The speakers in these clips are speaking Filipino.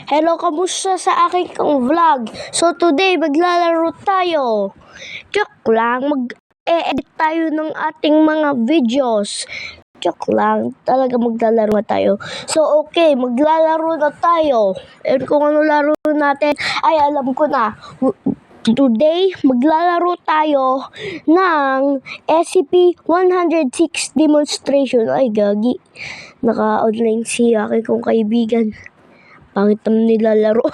Hello, kamusta sa aking vlog? So today, maglalaro tayo. Joke lang, mag-edit tayo ng ating mga videos. Joke lang, talaga maglalaro na tayo. So okay, maglalaro na tayo. And kung ano laro natin, ay alam ko na. Today, maglalaro tayo ng SCP-106 demonstration. Ay, gagi. Naka-online si aking kong kaibigan. Pangit naman nilalaro.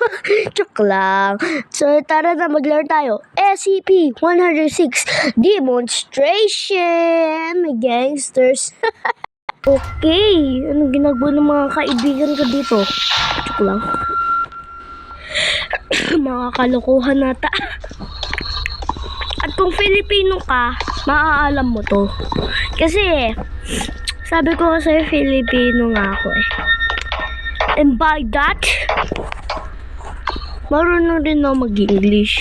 Joke lang. So, tara na, maglaro tayo. SCP-106 demonstration. May gangsters. Okay. Anong ginagawa ng mga kaibigan ko dito? Joke lang. Mga kalokohan nata. At kung Filipino ka, maaalam mo to. Kasi, sabi ko sa'yo, Filipino nga ako eh. And by that, marunong din ako mag-English.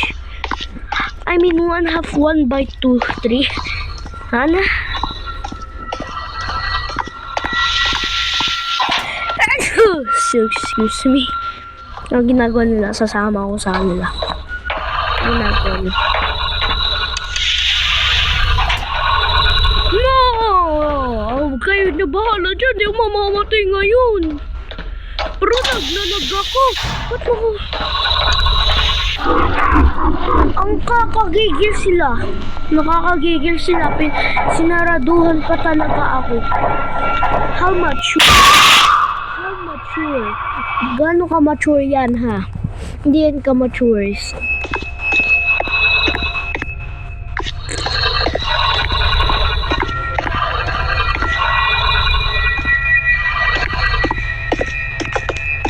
I mean, 1/2, 1/2, 3. Hana? Excuse me. Ang ginagawa nila, sasama ko sa kanila. Ginagawa nila. No! Kayo na bahala dyan. Di mamamatay ngayon. Pero naglalag ako. Ba't ako? Ang kakagigil sila. Nakakagigil sila. Sinaraduhan pa talaga ako. How mature? How mature? Gano'n ka mature yan ha? Hindi yan ka matures.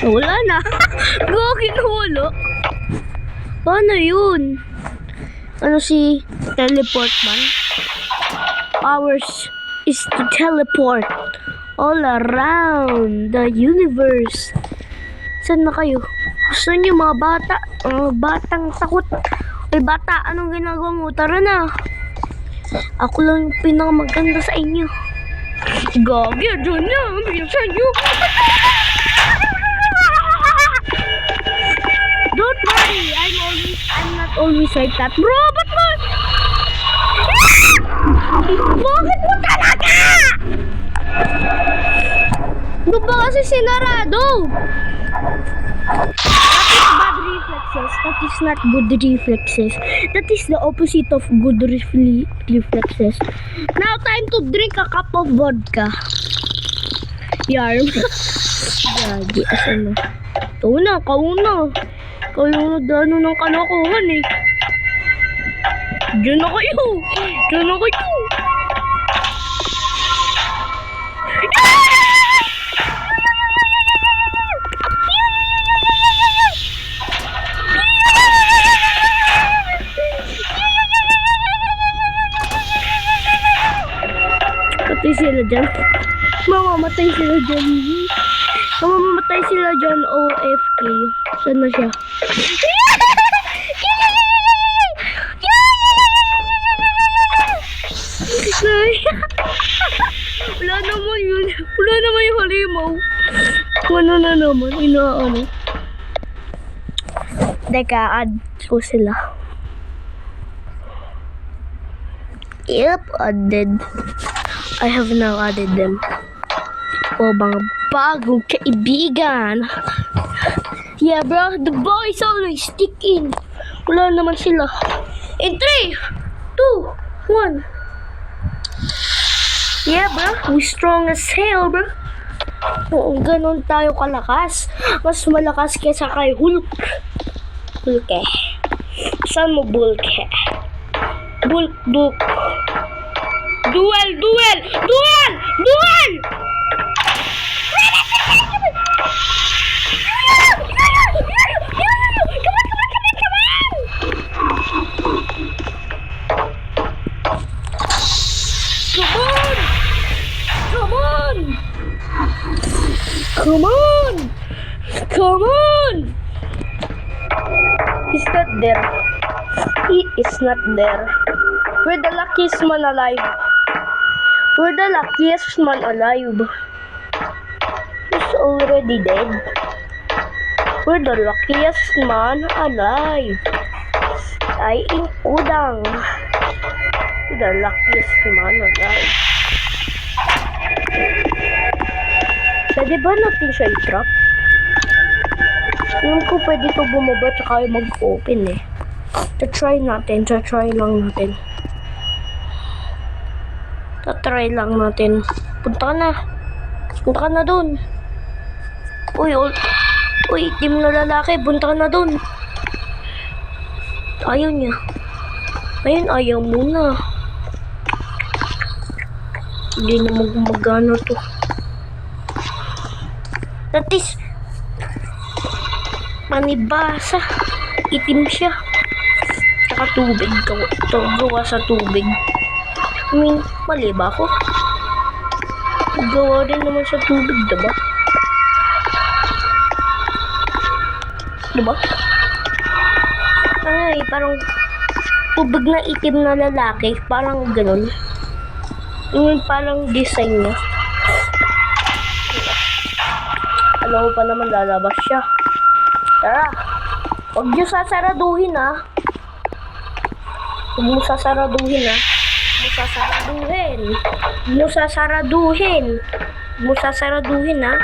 Wala na. Gawin wala. Paano yun? Ano si teleport man? Ours is to teleport all around the universe. Saan na kayo? Gusto niyo mga bata? Batang takot. Ay bata, anong ginagawa mo? Tara na. Ako lang yung pinakamaganda sa inyo. Gagi, dyan na. Bilisan niyo. Don't worry, I'm not always like that. Bro, ba't mo? Bakit mo talaga? Ano ba kasi sinarado? That is bad reflexes. That is not good reflexes. That is the opposite of good reflexes. Now time to drink a cup of vodka. Yarm. Gagi, asan mo? Kauna. Ikaw yung nagdano ng kalokohan eh. Diyan na kayo. Patay sila dyan. Mamamatay sila dyan. OFK. Saan na siya? Wala naman yun. Wala naman yung halimaw. Ano na naman? Inaano. Teka, add ko sila. Yep, added. I have now added them. O, mga bagong kaibigan. Yeah, bro, the boys always stick in. Wala naman sila. In 3, 2, 1. Yeah, bro, we strong as hell, bro. Oo, ganun tayo kalakas. Mas malakas kesa kay Hulk. Hulk. Saan mo Bulk? Bulk. Duel! Come on! He's not there. He is not there. We're the luckiest man alive. He's already dead. We're the luckiest man alive. Ay, udang. We're the luckiest man alive. Pwede ba natin siya i-trap? Alam ko pwede ito bumaba tsaka mag-open eh. Try natin. Try lang natin. Try lang natin. Punta ka na dun. Uy, team na lalaki. Punta ka na dun. Ayaw niya. Ayun, ayaw muna. Hindi na magmagano to. That is manibasa. Itim siya. Tsaka tubig. Gawa sa tubig. I mean, mali ba ako? Gawa din naman sa tubig, diba? Diba? Ay, parang tubig na itim na lalaki. Parang ganun. Yung parang design niya. Alam pa naman lalabas siya. Tara. Huwag niyo sasaraduhin ha. Huwag mo sasaraduhin ha. Huwag mo sasaraduhin ha.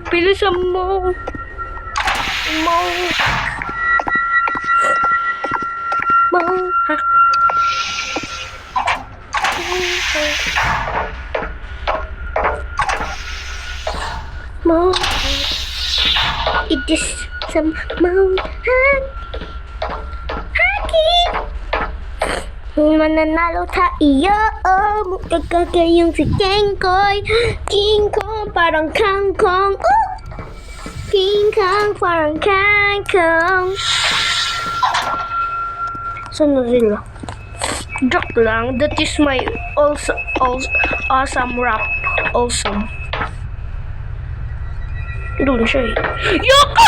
Bilisan mo. It is some mountain. Haki. Mananalo tayo. Magkakagayong si King Kong. Parang kangkong. King Kong parang kangkong. Saan na sila? Joke lang. That is my awesome rap. Awesome. Doon siya eh. Yoko!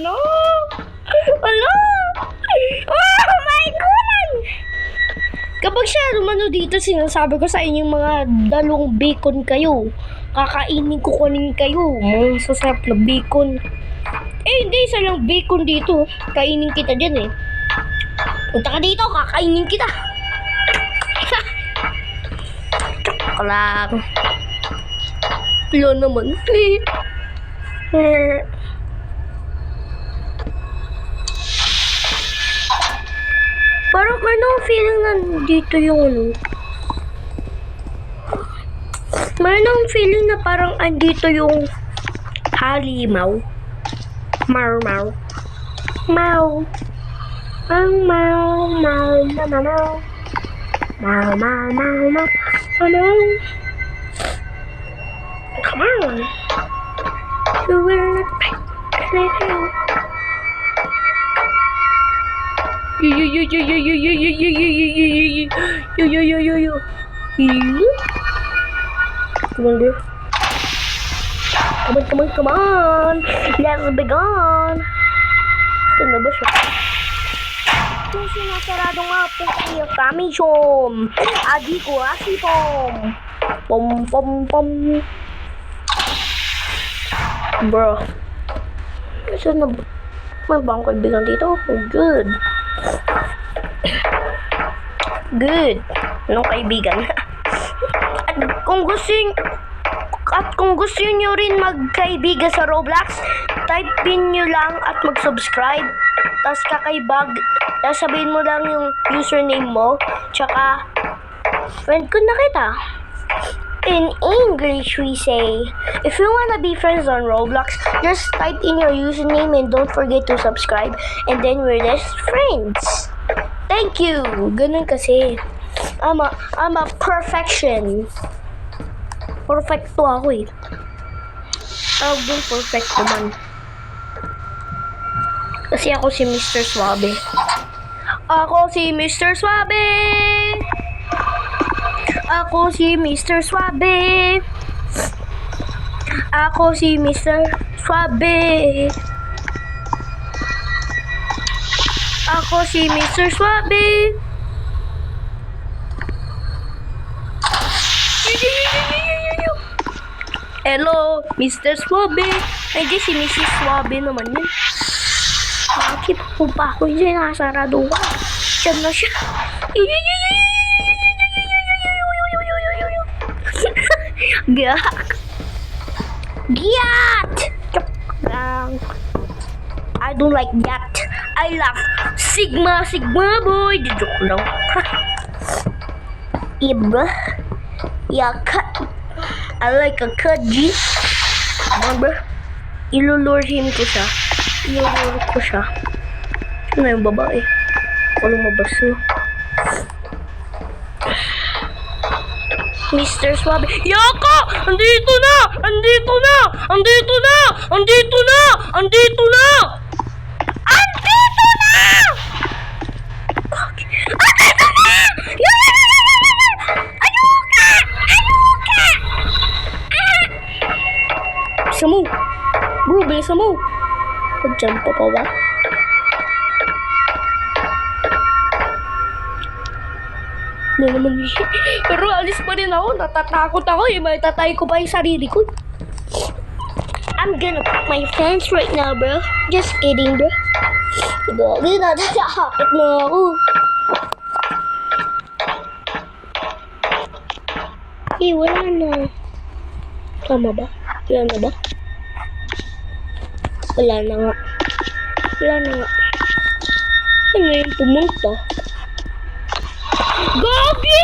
No. Hello? Oh my God! Kapag siya lumano dito, sinasabi ko sa inyong mga dalawang bacon kayo. Kakainin ko kunin kayo. Mga sasarap na bacon. Hindi, isa lang bacon dito. Kainin kita dyan eh. Punta ka dito, kakainin kita. Tsaka lang. Wala naman. Parang ano feeling na dito yung ano. Mayroon feeling na parang andito yung halimaw. Mau. Come on. You will not break anything. Come on, dear. Come on. Let's be gone. Saan na ba siya? Kung sinasarado nga po kayo kami siyom. Adi ko asipom. Pom. Bro. Saan na ba? May bang kaibigan dito? Oh, good. Anong kaibigan? At kung gusto nyo rin magkaibigan sa Roblox, type in nyo lang at mag-subscribe. Tapos tapos sabihin mo lang yung username mo. Tsaka, friend ko na kita. In English, we say, if you wanna be friends on Roblox, just type in your username and don't forget to subscribe. And then we're just friends. Thank you. Ganun kasi. I'm a perfection. Perfecto ako eh. Tawag din perfecto man. Kasi ako si Mr. Suave. Ako si Mr. Swabe. Ako si Mr. Swabe. Ako si Mr. Swabe. Ako si Mr. Swabe. Hello, Mr. Swabe. Ay, di si Mrs. Swabe naman yun. Bakit po pa ako dyan? Nasarado ka. Diyan na siya. Giyak. Giat! Joke lang. I don't like that. I love Sigma boy. Joke lang. Iba. Yaka. I like a kaji. Remember? Ilulure him ko siya. Ilulure ko siya. Sino na yung babae? Walang mabas no? Mr. Swabe. Yaka! Andito na! Andito na! Andito na! Andito na! Andito na! Andito na! Andito na! Ayuka! Ayuka! Bisa mo. Bro, bisa mo. Pag-jump pa ba? Na naman eh. Pero alis pa rin ako. Natatakot ako eh. May tatay ko pa yung sarili ko. I'm gonna put my fence right now, bro. Just kidding, bro. Gagi, natatakot na ako. Eh, wala na. Tama ba? Wala na ba? Wala na nga. Wala na nga. Ano yung pumunta? Gagi!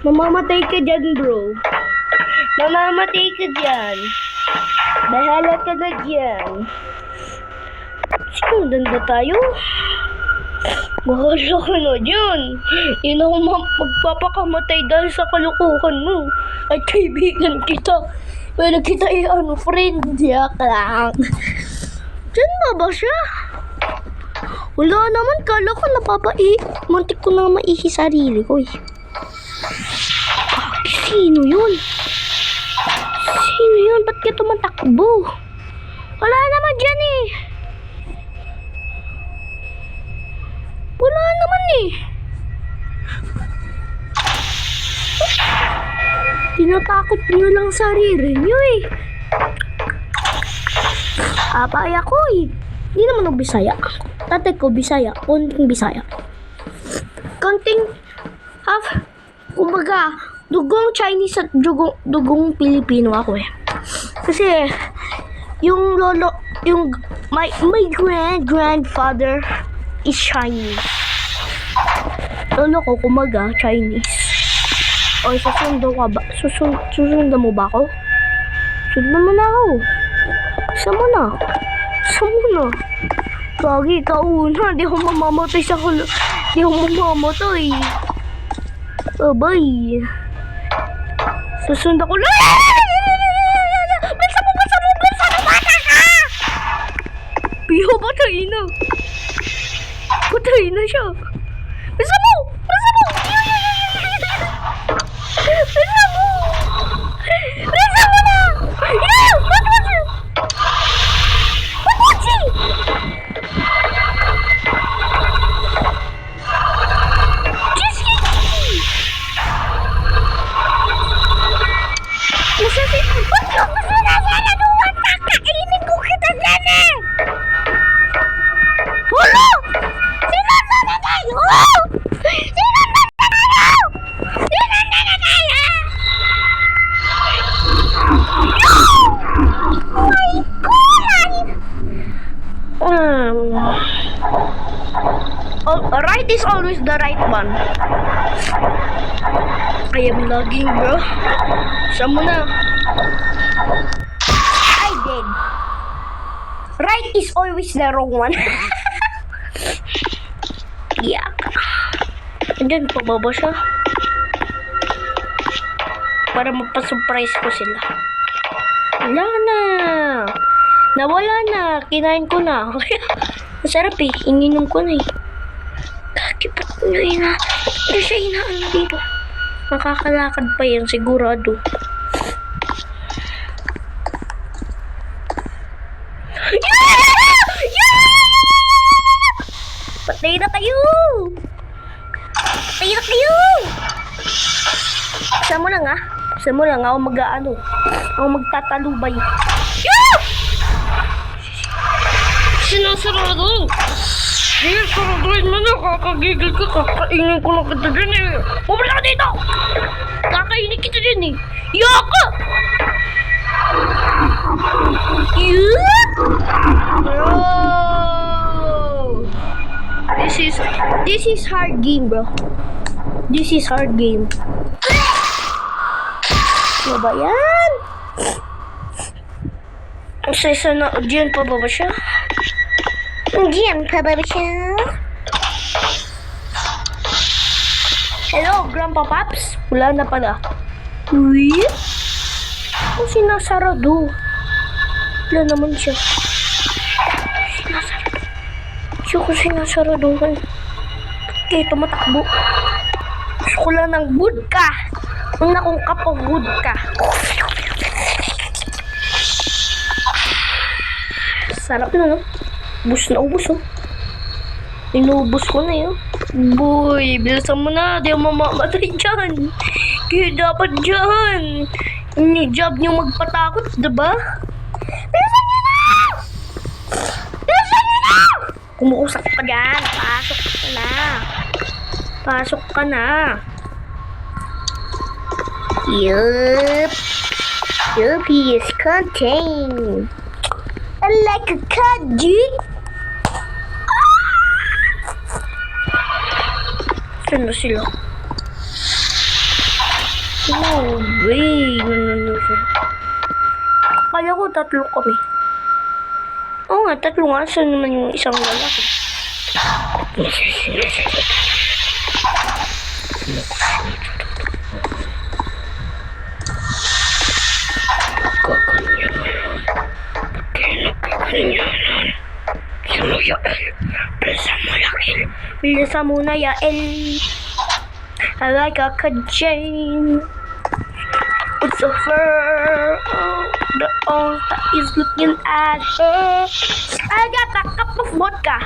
Mamamatay ka dyan, bro. Mamamatay ka dyan. Bahala ka na dyan. Sinundan ba tayo? Bahala ka na dyan. Yun ako magpapakamatay dahil sa kalukuhan mo. At kaibigan kita. Pwede kita friend. Yak lang. Diyan ba siya? Wala naman. Kala ko muntik ko na maihi sarili ko eh. Sino yun? Sino yun? Ba't ka tumatakbo? Wala naman dyan eh. Wala naman eh. Tinatakot nyo lang sarili nyo eh. Apay ako eh. Hindi naman ako Bisaya. Tatay ko Bisaya. Konting Bisaya. Konting half. Kumbaga, dugong Chinese at dugong Pilipino ako eh. Kasi, yung lolo, my grandfather is Chinese. Lolo ko, kumaga, Chinese. O, susundo ka ba? Susundan mo ba ako? Sundan mo na ako. Sama na. Gagi ka una. Di ako mamamatay sa kulo. Di ako mamamatay. Abay. Susundan ko lang. Basta mo, bata ka! Piyo, patay na. Patay na siya. Basta mo! Basta mo na! Yeah! Patwatsi! Right is always the right one. I am lagging, bro. Saan mo na? I did. Right is always the wrong one. Yeah. Andyan, pababa siya. Para magpa-surprise ko sila. Wala na. Nawala na. Kinain ko na. Masarap eh. Ininom ko na eh. Kakipot ko na ina. Hindi siya inaano dito. Makakalakad pa yan sigurado. Patay na kayo! Patay na kayo! Saan mo lang ah? Saan mo lang ako mag-ano? Ako magtatalubay. Sinasarado! Sinasaraduin mo na! Kakagigil ka! Kakainin ko lang kita dyan eh! Pumala ka dito! Kakainin kita dyan eh! Yaka! Bro! This is hard game, bro. This is hard game. Ano ba yan? Isa na, diyan pa ba siya? Diyan pa ba siya? Hello, Grandpa Paps? Wala na pala. Uy? Ang sinasarado. Wala naman siya. Sinasarado. Siya ko sinasaraduhan. Okay, tumatakbo. Gusto ko lang ng vodka. Una kong cup of vodka. Sarap na, no? Ubus na ubus, oh. Inubos ko na, yun. Boy, bilisan mo na. Di ako mamamatay dyan. Kaya dapat dyan. Yung job niyo magpatakot, diba? Bilisan nyo na! Bilisan nyo na! Kumuusap ka dyan. Pasok ka na. Pasok ka na. Yup. Yup, he is contained. Like a candy. Saan na sila? No way. No. Kala ko tatlo kami. Oo nga, tatlo nga. Saan naman yung isang lalaki? Bilisan mo na, Yael. I like a kajane. It's a her. Oh, the altar is looking at her. I got a cup of vodka.